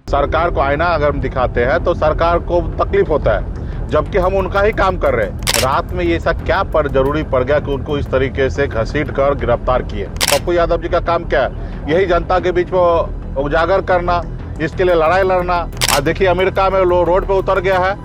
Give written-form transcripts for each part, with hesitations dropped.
सरकार को आईना अगर हम दिखाते हैं तो सरकार को तकलीफ होता है, जबकि हम उनका ही काम कर रहे हैं। रात में ये सब क्या जरूरी पड़ गया कि उनको इस तरीके से घसीट कर गिरफ्तार किए। पप्पू यादव जी का काम क्या है? यही जनता के बीच में उजागर करना, इसके लिए लड़ाई लड़ना। आज देखिए अमेरिका में लोग रोड पे उतर गया है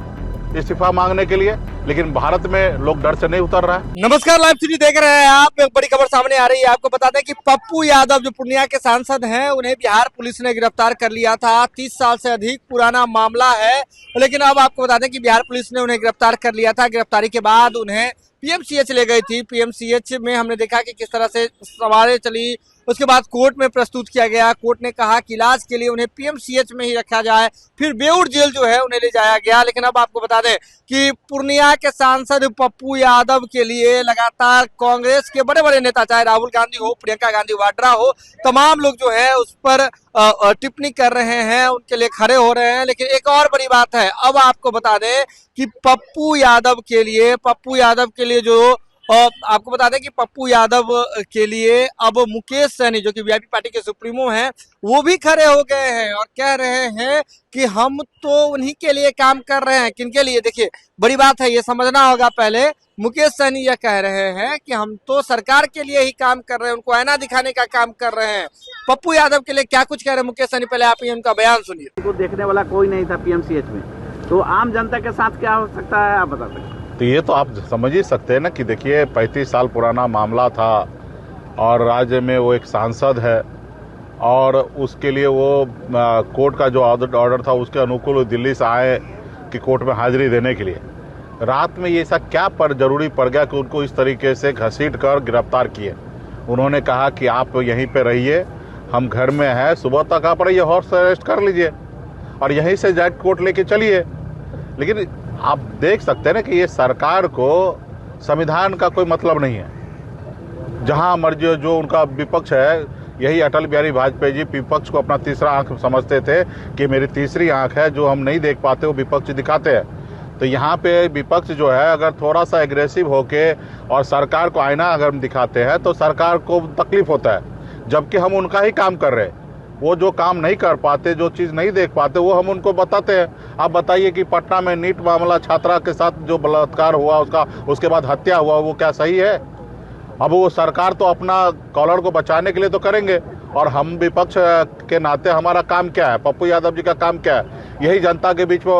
इस्तीफा मांगने के लिए, लेकिन भारत में लोग डर से नहीं उतर रहा है। नमस्कार, लाइव सिटी देख रहे हैं आप। एक बड़ी खबर सामने आ रही है। आपको बता दें कि पप्पू यादव जो पूर्णिया के सांसद हैं, उन्हें बिहार पुलिस ने गिरफ्तार कर लिया था। 30 साल से अधिक पुराना मामला है, लेकिन अब आपको बता दें कि बिहार पुलिस ने उन्हें गिरफ्तार कर लिया था। गिरफ्तारी के बाद उन्हें पीएमसीएच ले गई थी। पीएमसीएच में हमने देखा कि किस तरह से सवारें चली। उसके बाद कोर्ट में प्रस्तुत किया गया। कोर्ट ने कहा कि इलाज के लिए उन्हें पीएमसीएच में ही रखा जाए। फिर बेऊर जेल जो है उन्हें ले जाया गया। लेकिन अब आपको बता दें कि पूर्णिया के सांसद पप्पू यादव के लिए लगातार कांग्रेस के बड़े बड़े नेता, चाहे राहुल गांधी हो, प्रियंका गांधी वाड्रा हो, तमाम लोग जो है उस पर टिप्पणी कर रहे हैं, उनके लिए खड़े हो रहे हैं। लेकिन एक और बड़ी बात है, अब आपको बता दें कि पप्पू यादव के लिए जो आपको बता दें कि पप्पू यादव के लिए अब मुकेश सहनी जो कि वीआईपी पार्टी के सुप्रीमो हैं, वो भी खड़े हो गए हैं और कह रहे हैं कि हम तो उन्हीं के लिए काम कर रहे हैं। किनके लिए? देखिए बड़ी बात है, ये समझना होगा। पहले मुकेश सहनी यह कह रहे हैं कि हम तो सरकार के लिए ही काम कर रहे हैं, उनको आईना दिखाने का काम कर रहे हैं। पप्पू यादव के लिए क्या कुछ कह रहे हैं मुकेश सहनी, पहले आप ये उनका बयान सुनिए। उनको देखने वाला कोई नहीं था पीएमसीएच में, तो आम जनता के साथ क्या हो सकता है आप बता सकते हैं? तो ये तो आप समझ ही सकते हैं ना कि देखिए 35 साल पुराना मामला था और राज्य में वो एक सांसद है और उसके लिए वो कोर्ट का जो ऑर्डर था उसके अनुकूल दिल्ली से आए कि कोर्ट में हाजिरी देने के लिए। रात में ये सब क्या जरूरी पड़ गया कि उनको इस तरीके से घसीट कर गिरफ्तार किए। उन्होंने कहा कि आप यहीं पे रहिए, हम घर में हैं, सुबह तक आप रहिए, हॉर्स अरेस्ट कर लीजिए और यहीं से डायरेक्ट कोर्ट लेके चलिए। लेकिन आप देख सकते हैं ना कि ये सरकार को संविधान का कोई मतलब नहीं है। जहां मर्जी जो उनका विपक्ष है, यही अटल बिहारी वाजपेयी जी विपक्ष को अपना तीसरा आंख समझते थे कि मेरी तीसरी आंख है, जो हम नहीं देख पाते वो विपक्ष दिखाते हैं। तो यहाँ पे विपक्ष जो है अगर थोड़ा सा एग्रेसिव होके और सरकार को आईना अगर हम दिखाते हैं तो सरकार को तकलीफ होता है, जबकि हम उनका ही काम कर रहे हैं। वो जो काम नहीं कर पाते, जो चीज़ नहीं देख पाते, वो हम उनको बताते हैं। आप बताइए कि पटना में नीट मामला, छात्रा के साथ जो बलात्कार हुआ उसके बाद हत्या हुआ, वो क्या सही है? अब वो सरकार तो अपना कॉलर को बचाने के लिए तो करेंगे, और हम विपक्ष के नाते हमारा काम क्या है? पप्पू यादव जी का काम क्या है? यही जनता के बीच में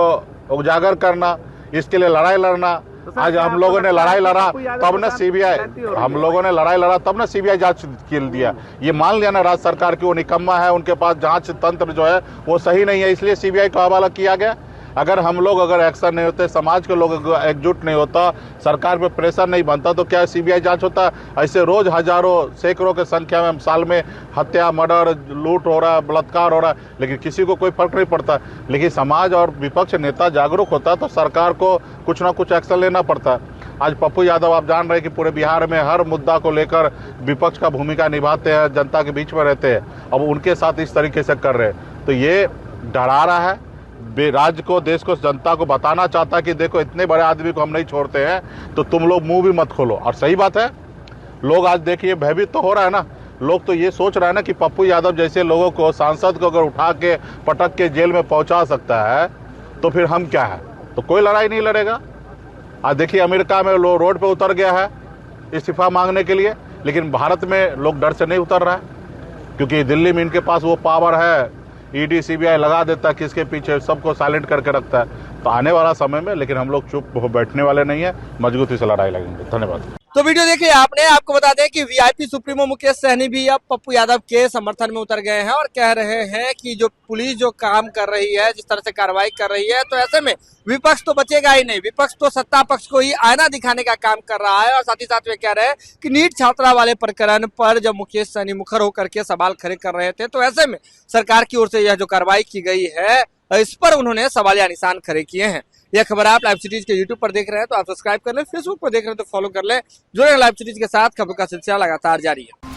उजागर करना, इसके लिए लड़ाई लड़ना। आज हम लोगों ने लड़ाई लड़ा तब न सीबीआई, तब न सीबीआई जांच कर दिया। ये मान लिया ना राज्य सरकार की वो निकम्मा है, उनके पास जांच तंत्र जो है वो सही नहीं है, इसलिए सीबीआई को हवाला किया गया। अगर हम लोग एक्शन नहीं होते, समाज के लोग एकजुट नहीं होता, सरकार पे प्रेशर नहीं बनता, तो क्या सीबीआई जांच होता? ऐसे रोज हजारों सैकड़ों के संख्या में साल में हत्या, मर्डर, लूट हो रहा है, बलात्कार हो रहा है, लेकिन किसी को कोई फर्क नहीं पड़ता। लेकिन समाज और विपक्ष नेता जागरूक होता तो सरकार को कुछ ना कुछ एक्शन लेना पड़ता। आज पप्पू यादव आप जान रहे हैं कि पूरे बिहार में हर मुद्दा को लेकर विपक्ष का भूमिका निभाते हैं, जनता के बीच में रहते हैं। अब उनके साथ इस तरीके से कर रहे हैं तो ये डरा रहा है। राज्य को, देश को, जनता को बताना चाहता है कि देखो इतने बड़े आदमी को हम नहीं छोड़ते हैं, तो तुम लोग मुंह भी मत खोलो। और सही बात है, लोग आज देखिए भयभीत तो हो रहा है ना। लोग तो ये सोच रहे हैं ना कि पप्पू यादव जैसे लोगों को, सांसद को अगर उठा के पटक के जेल में पहुंचा सकता है तो फिर हम क्या है? तो कोई लड़ाई नहीं लड़ेगा। आज देखिए अमेरिका में लोग रोड पे उतर गया है इस्तीफा मांगने के लिए, लेकिन भारत में लोग डर से नहीं उतर रहा है, क्योंकि दिल्ली में इनके पास वो पावर है। ईडी सीबीआई लगा देता है, किसके पीछे सबको साइलेंट करके रखता है। तो आने वाला समय में लेकिन हम लोग चुप बैठने वाले नहीं है, मजबूती से लड़ाई लगेंगे। धन्यवाद। तो वीडियो देखिए आपने। आपको बता दें कि वीआईपी सुप्रीमो मुकेश सहनी भी अब पप्पू यादव के समर्थन में उतर गए हैं और कह रहे हैं कि जो पुलिस जो काम कर रही है, जिस तरह से कार्रवाई कर रही है, तो ऐसे में विपक्ष तो बचेगा ही नहीं। विपक्ष तो सत्ता पक्ष को ही आईना दिखाने का काम कर रहा है। और साथ ही साथ वे कह रहे हैं कि नीट छात्रा वाले प्रकरण पर जब मुकेश सहनी मुखर होकर के सवाल खड़े कर रहे थे, तो ऐसे में सरकार की ओर से यह जो कार्रवाई की गई है, इस पर उन्होंने सवालिया निशान खड़े किए हैं। यह खबर आप लाइव सिटीज के यूट्यूब पर देख रहे हैं तो आप सब्सक्राइब कर लें, फेसबुक पर देख रहे हैं तो फॉलो कर लें। जुड़े लाइव सिटीज के साथ, खबरों का सिलसिला लगातार जारी है।